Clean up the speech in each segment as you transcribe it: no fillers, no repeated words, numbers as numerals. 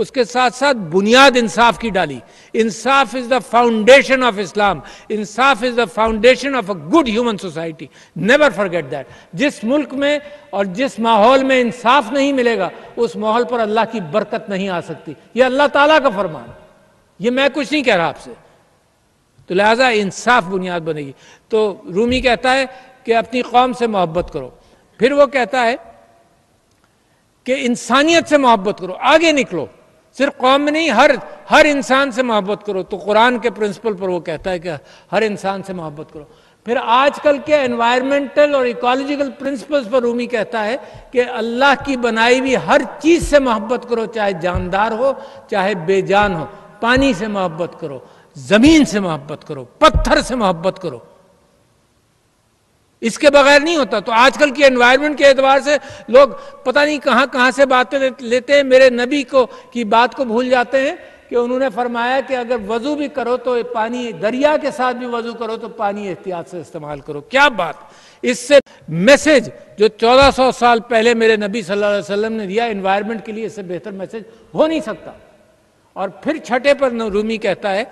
उसके साथ साथ बुनियाद इंसाफ की डाली। इंसाफ is the foundation of Islam, इंसाफ is the foundation of a good human society, never forget that. जिस मुल्क में और जिस माहौल में इंसाफ नहीं मिलेगा उस माहौल पर अल्लाह की बरकत नहीं आ सकती। यह अल्लाह ताला का फरमान, ये मैं कुछ नहीं कह रहा आपसे। तो लिहाजा इंसाफ बुनियाद बनेगी। तो रूमी कहता है कि अपनी कौम से मोहब्बत करो, फिर वो कहता है कि इंसानियत से मोहब्बत करो, आगे निकलो, सिर्फ कौम में नहीं हर इंसान से मोहब्बत करो। तो कुरान के प्रिंसिपल पर वो कहता है कि हर इंसान से मोहब्बत करो। फिर आजकल के एनवायरमेंटल और इकोलॉजिकल प्रिंसिपल्स पर रूमी कहता है कि अल्लाह की बनाई हुई हर चीज से मोहब्बत करो, चाहे जानदार हो चाहे बेजान हो। पानी से मोहब्बत करो, जमीन से मोहब्बत करो, पत्थर से मोहब्बत करो, इसके बगैर नहीं होता। तो आजकल की एनवायरनमेंट के एतबार से लोग पता नहीं कहां कहां से बातें लेते हैं। मेरे नबी को की बात को भूल जाते हैं कि उन्होंने फरमाया कि अगर वजू भी करो तो पानी, दरिया के साथ भी वजू करो तो पानी एहतियात से इस्तेमाल करो। क्या बात! इससे मैसेज जो 1400 साल पहले मेरे नबी सल्लल्लाहु अलैहि वसल्लम ने दिया एनवायरनमेंट के लिए, इससे बेहतर मैसेज हो नहीं सकता। और फिर छठे पर रूमी कहता है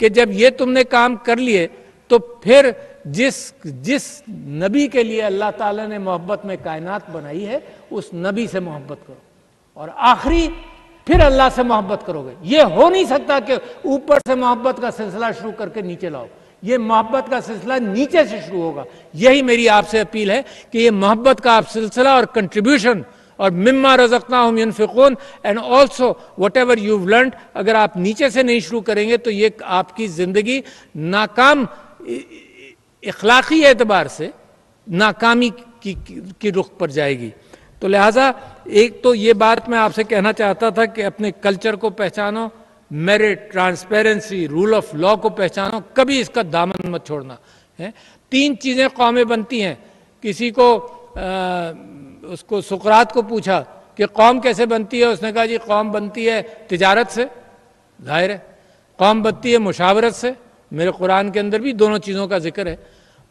कि जब ये तुमने काम कर लिए तो फिर जिस नबी के लिए अल्लाह ताला ने मोहब्बत में कायनात बनाई है उस नबी से मोहब्बत करो, और आखिरी फिर अल्लाह से मोहब्बत करोगे। ये हो नहीं सकता कि ऊपर से मोहब्बत का सिलसिला शुरू करके नीचे लाओ, ये मोहब्बत का सिलसिला नीचे से शुरू होगा। यही मेरी आपसे अपील है कि ये मोहब्बत का आप सिलसिला और कंट्रीब्यूशन और मिम्मा रज़क़नाहुम युनफ़िक़ून and also whatever you learn, अगर आप नीचे से नहीं शुरू करेंगे तो ये आपकी जिंदगी नाकाम, इखलाकी एतबार से नाकामी की रुख पर जाएगी। तो लिहाजा एक तो ये बात मैं आपसे कहना चाहता था कि अपने कल्चर को पहचानो, merit, transparency, rule of law को पहचानो, कभी इसका दामन मत छोड़ना है। 3 चीजें कौमें बनती हैं। किसी को उसको सुकरात को पूछा कि कौम कैसे बनती है, उसने कहा जी कौम बनती है तिजारत से, जाहिर है। कौम बनती है मुशावरत से, मेरे कुरान के अंदर भी दोनों चीज़ों का जिक्र है।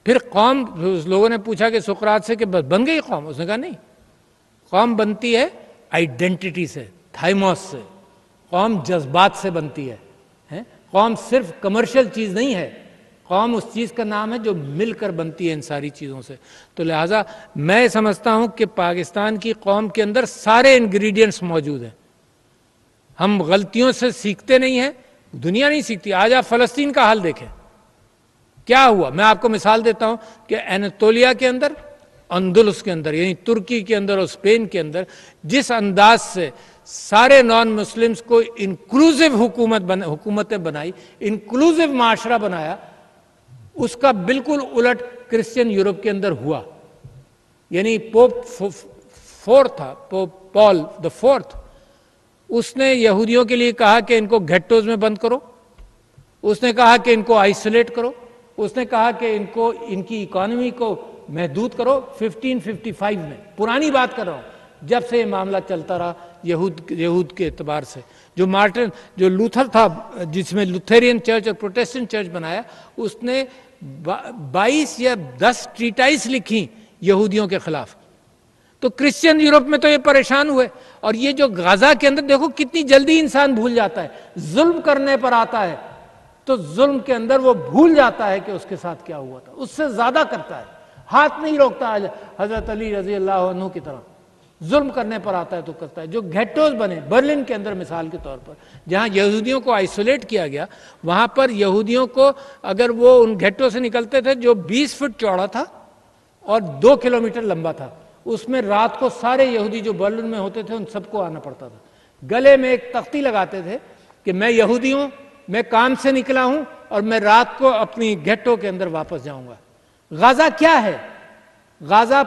फिर कौम, लोगों ने पूछा कि सुकरात से कि बन गई कौम, उसने कहा नहीं, कौम बनती है आइडेंटिटी से, थाइमोस से। कौम जज्बात से बनती है? कौम सिर्फ कमर्शियल चीज़ नहीं है, कौम उस चीज़ का नाम है जो मिलकर बनती है इन सारी चीज़ों से। तो लिहाजा मैं समझता हूँ कि पाकिस्तान की कौम के अंदर सारे इंग्रेडिएंट्स मौजूद हैं। हम गलतियों से सीखते नहीं हैं, दुनिया नहीं सीखती। आज आप फलस्तीन का हाल देखें, क्या हुआ। मैं आपको मिसाल देता हूं कि एनातोलिया के अंदर, अंदुलुस के अंदर, यानी तुर्की के अंदर और स्पेन के अंदर जिस अंदाज से सारे नॉन मुस्लिम्स को इंक्लूसिव हुकूमतें बनाई, इंक्लूसिव माशरा बनाया, उसका बिल्कुल उलट क्रिश्चियन यूरोप के अंदर हुआ। यानी पोप फोर्थ था, पोप पॉल द फोर्थ, उसने यहूदियों के लिए कहा कि इनको घेट्टोज में बंद करो, उसने कहा कि इनको आइसोलेट करो, उसने कहा कि इनको, इनकी इकोनॉमी को महदूद करो। 1555 में, पुरानी बात कर रहा हूं, जब से ये मामला चलता रहा यहूद के एतबार से। जो लूथर था, जिसमें लुथेरियन चर्च और प्रोटेस्टेंट चर्च बनाया, उसने 22 या 10 ट्रीटाइस लिखी यहूदियों के खिलाफ। तो क्रिश्चियन यूरोप में तो ये परेशान हुए। और ये जो गाजा के अंदर देखो कितनी जल्दी इंसान भूल जाता है, जुल्म करने पर आता है तो जुल्म के अंदर वो भूल जाता है कि उसके साथ क्या हुआ था, उससे ज्यादा करता है, हाथ नहीं रोकता हजरत अली रजी अल्लाह अन्हु की तरह। जुल्म करने पर आता है तो करता है। जो घेट्टोज बने बर्लिन के अंदर मिसाल के तौर पर, जहां यहूदियों को आइसोलेट किया गया, वहां पर यहूदियों को अगर वो उन घेट्टों से निकलते थे जो 20 फुट चौड़ा था और 2 किलोमीटर लंबा था, उसमें रात को सारे यहूदी जो बर्लिन में होते थे उन सबको आना पड़ता था। गले में एक तख्ती लगाते थे कि मैं यहूदी हूं, मैं काम से निकला हूं और मैं रात को अपनी घेट्टों के अंदर वापस जाऊंगा। गाजा क्या है? गाजा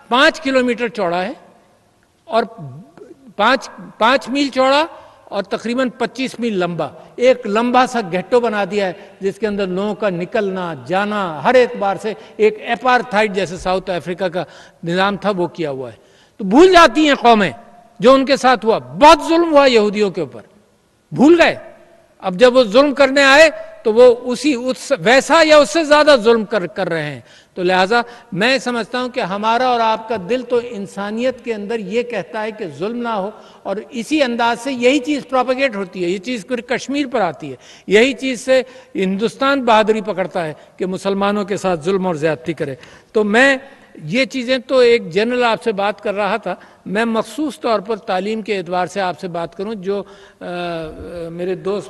5 किलोमीटर चौड़ा है और 5 मील चौड़ा और तकरीबन 25 मील लंबा। एक लंबा सा घेट्टो बना दिया है जिसके अंदर लोगों का निकलना जाना हर एतबार से एक एपार्थाइड जैसे साउथ अफ्रीका का निजाम था वो किया हुआ है। तो भूल जाती हैं कौमें जो उनके साथ हुआ। बहुत जुल्म हुआ यहूदियों के ऊपर, भूल गए। अब जब वो जुल्म करने आए तो वो वैसा या उससे ज्यादा जुल्म कर रहे हैं। तो लिहाजा मैं समझता हूं कि हमारा और आपका दिल तो इंसानियत के अंदर ये कहता है कि जुल्म ना हो, और इसी अंदाज से यही चीज प्रोपेगेट होती है, ये चीज फिर कश्मीर पर आती है, यही चीज से हिंदुस्तान बहादुरी पकड़ता है कि मुसलमानों के साथ जुल्म और ज्यादती करे। तो मैं ये चीज़ें तो एक जनरल आपसे बात कर रहा था, मैं मखसूस तौर पर तालीम के एतबार से आपसे बात करूं जो मेरे दोस्त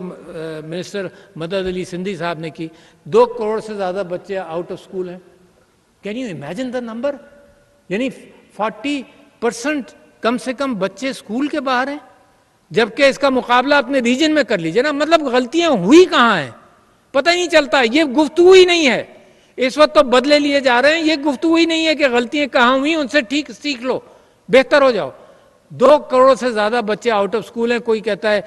मिनिस्टर मदद अली सिंधी साहब ने की। 2 करोड़ से ज़्यादा बच्चे आउट ऑफ स्कूल हैं। Can you imagine the number? यानी 40% कम से कम बच्चे स्कूल के बाहर हैं, जबकि इसका मुकाबला अपने रीजन में कर लीजिए ना। मतलब गलतियां हुई कहाँ हैं पता ही नहीं चलता, ये गुफ्तगू ही नहीं है। इस वक्त तो बदले लिए जा रहे हैं, ये गुफ्तगू ही नहीं है कि गलतियां कहाँ हुई, उनसे ठीक सीख लो, बेहतर हो जाओ। 2 करोड़ से ज्यादा बच्चे आउट ऑफ स्कूल हैं। कोई कहता है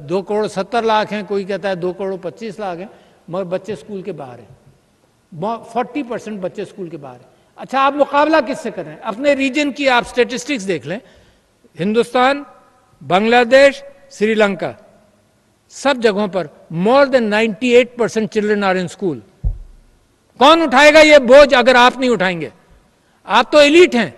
2 करोड़ 70 लाख हैं, कोई कहता है 2 करोड़ 25 लाख हैं, मगर बच्चे स्कूल के बाहर हैं। 40% बच्चे स्कूल के बाहर हैं। अच्छा, आप मुकाबला किससे कर रहे हैं? अपने रीजन की आप स्टेटिस्टिक्स देख लें, हिंदुस्तान, बांग्लादेश, श्रीलंका, सब जगहों पर more than 98% children are in school. कौन उठाएगा ये बोझ अगर आप नहीं उठाएंगे? आप तो एलीट हैं,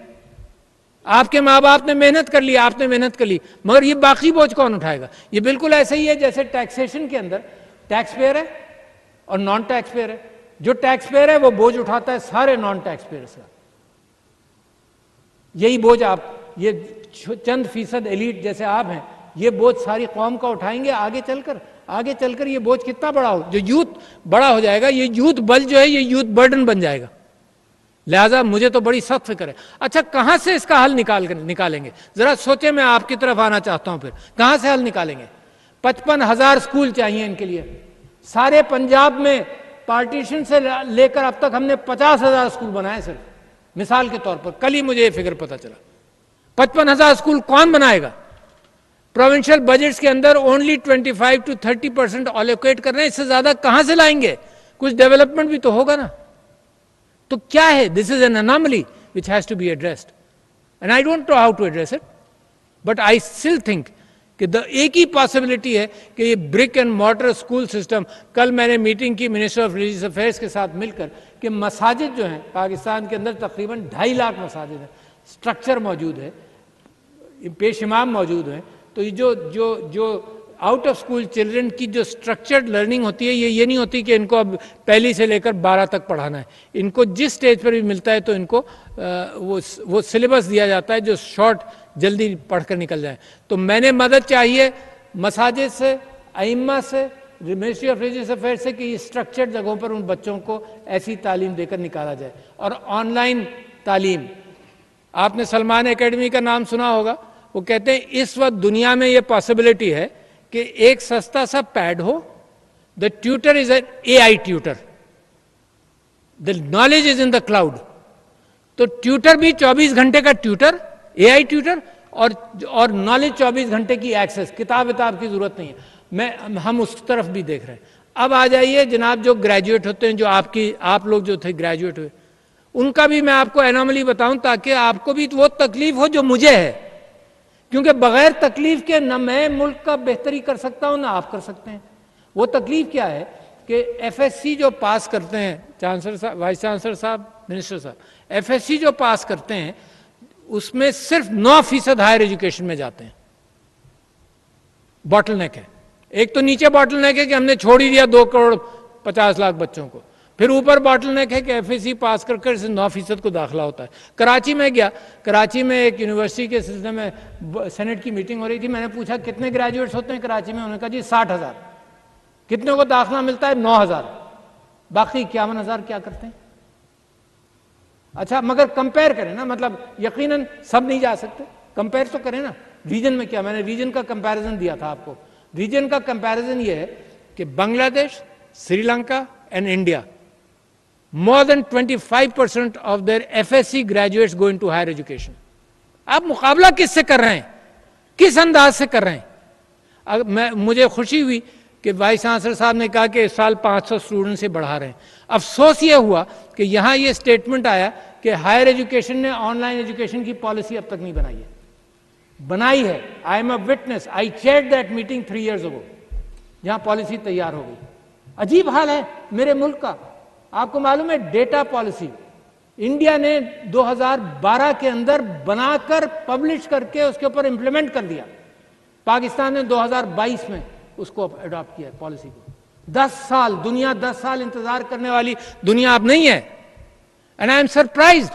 आपके माँ बाप ने मेहनत कर ली, आपने मेहनत कर ली, मगर ये बाकी बोझ कौन उठाएगा? ये बिल्कुल ऐसे ही है जैसे टैक्सेशन के अंदर टैक्स पेयर है और नॉन टैक्स पेयर है। जो टैक्स पेयर है वो बोझ उठाता है सारे नॉन टैक्स पेयर्स का। यही बोझ आप, ये चंद फीसद एलीट जैसे आप हैं, ये बोझ सारी कौम का उठाएंगे आगे चलकर ये बोझ कितना बड़ा हो, जो यूथ बड़ा हो जाएगा, ये यूथ बल जो है ये यूथ बर्डन बन जाएगा। लिहाजा मुझे तो बड़ी सख्त फिक्र है। अच्छा, कहां से इसका हल निकालेंगे? जरा सोचे, मैं आपकी तरफ आना चाहता हूं। फिर कहां से हल निकालेंगे? 55,000 स्कूल चाहिए इनके लिए। सारे पंजाब में पार्टीशन से लेकर अब तक हमने 50,000 स्कूल बनाए सिर्फ, मिसाल के तौर पर। कल ही मुझे ये फिक्र पता चला। 55,000 स्कूल कौन बनाएगा? प्रोविंशियल बजट्स के अंदर ओनली 25 to 30% एलोकेट कर रहे हैं, इससे ज्यादा कहां से लाएंगे? कुछ डेवलपमेंट भी तो होगा ना। तो क्या है? This is an anomaly which has to be addressed, and I don't know how to address it, but I still think कि एक ही पॉसिबिलिटी है कि ये brick and mortar school system. कल मैंने मीटिंग की मिनिस्टर ऑफ रिलीजियस अफेयर्स के साथ मिलकर कि मसाजिद जो हैं पाकिस्तान के अंदर तकरीबन 2.5 लाख मसाजिद हैं, स्ट्रक्चर मौजूद है, पेश इमाम मौजूद हैं। तो ये जो आउट ऑफ स्कूल चिल्ड्रन की जो स्ट्रक्चर्ड लर्निंग होती है, ये नहीं होती कि इनको अब पहली से लेकर 12 तक पढ़ाना है। इनको जिस स्टेज पर भी मिलता है तो इनको वो सिलेबस दिया जाता है जो शॉर्ट जल्दी पढ़कर निकल जाए। तो मैंने मदद चाहिए मसाजिद से, अइम्मा से, मिनिस्ट्री ऑफ रिलीजियस अफेयर्स से कि स्ट्रक्चर्ड जगहों पर उन बच्चों को ऐसी तालीम देकर निकाला जाए। और ऑनलाइन तालीम, आपने सलमान एकेडमी का नाम सुना होगा। वो कहते हैं इस वक्त दुनिया में ये पॉसिबिलिटी है कि एक सस्ता सा पैड हो, the tutor is an AI tutor, the knowledge is in the cloud. तो ट्यूटर भी 24 घंटे का ट्यूटर, AI ट्यूटर, और नॉलेज 24 घंटे की एक्सेस, किताब की जरूरत नहीं है। हम उस तरफ भी देख रहे हैं। अब आ जाइए जनाब, जो ग्रेजुएट होते हैं, जो आप लोग जो थे ग्रेजुएट हुए, उनका भी मैं आपको एनोमली बताऊं ताकि आपको भी वो तकलीफ हो जो मुझे है, क्योंकि बगैर तकलीफ के न मैं मुल्क का बेहतरी कर सकता हूं ना आप कर सकते हैं। वो तकलीफ क्या है कि FSC जो पास करते हैं, चांसलर साहब, वाइस चांसलर साहब, मिनिस्टर साहब, FSC जो पास करते हैं उसमें सिर्फ 9% हायर एजुकेशन में जाते हैं। बॉटलनेक है। एक तो नीचे बॉटलनेक है कि हमने छोड़ ही दिया 2 करोड़ 50 लाख बच्चों को, फिर ऊपर बॉटलनेक है कि FSC पास कर 9% को दाखिला होता है। कराची में गया, कराची में एक यूनिवर्सिटी के सिलसिले में सेनेट की मीटिंग हो रही थी। मैंने पूछा कितने ग्रेजुएट्स होते हैं कराची में? उन्होंने कहा जी 60,000। कितने को दाखिला मिलता है? 9,000। बाकी 51,000 क्या करते हैं? अच्छा, मगर कंपेयर करें ना, मतलब यकीनन सब नहीं जा सकते, कंपेयर तो करें ना। रीजन में क्या, मैंने रीजन का कंपैरिजन दिया था आपको। रीजन का कंपैरिजन ये है कि Bangladesh, Sri Lanka and India, more than 25% of their FSC graduates go into higher education. आप मुकाबला किससे कर रहे हैं? किस अंदाज से कर रहे हैं? मुझे खुशी हुई कि वाइस चांसलर साहब ने कहा कि इस साल 500 स्टूडेंट से बढ़ा रहे हैं। अफसोस ये हुआ कि यहां ये स्टेटमेंट आया कि हायर एजुकेशन ने ऑनलाइन एजुकेशन की पॉलिसी अब तक नहीं बनाई है। बनाई है, I am a witness, I chaired that meeting 3 years ago, जहां पॉलिसी तैयार हो गई। अजीब हाल है मेरे मुल्क का। आपको मालूम है डेटा पॉलिसी इंडिया ने 2012 के अंदर बनाकर पब्लिश करके उसके ऊपर इंप्लीमेंट कर दिया। पाकिस्तान ने 2022 में उसको अडॉप्ट किया पॉलिसी को। 10 साल, दुनिया 10 साल इंतजार करने वाली दुनिया अब नहीं है। And I am surprised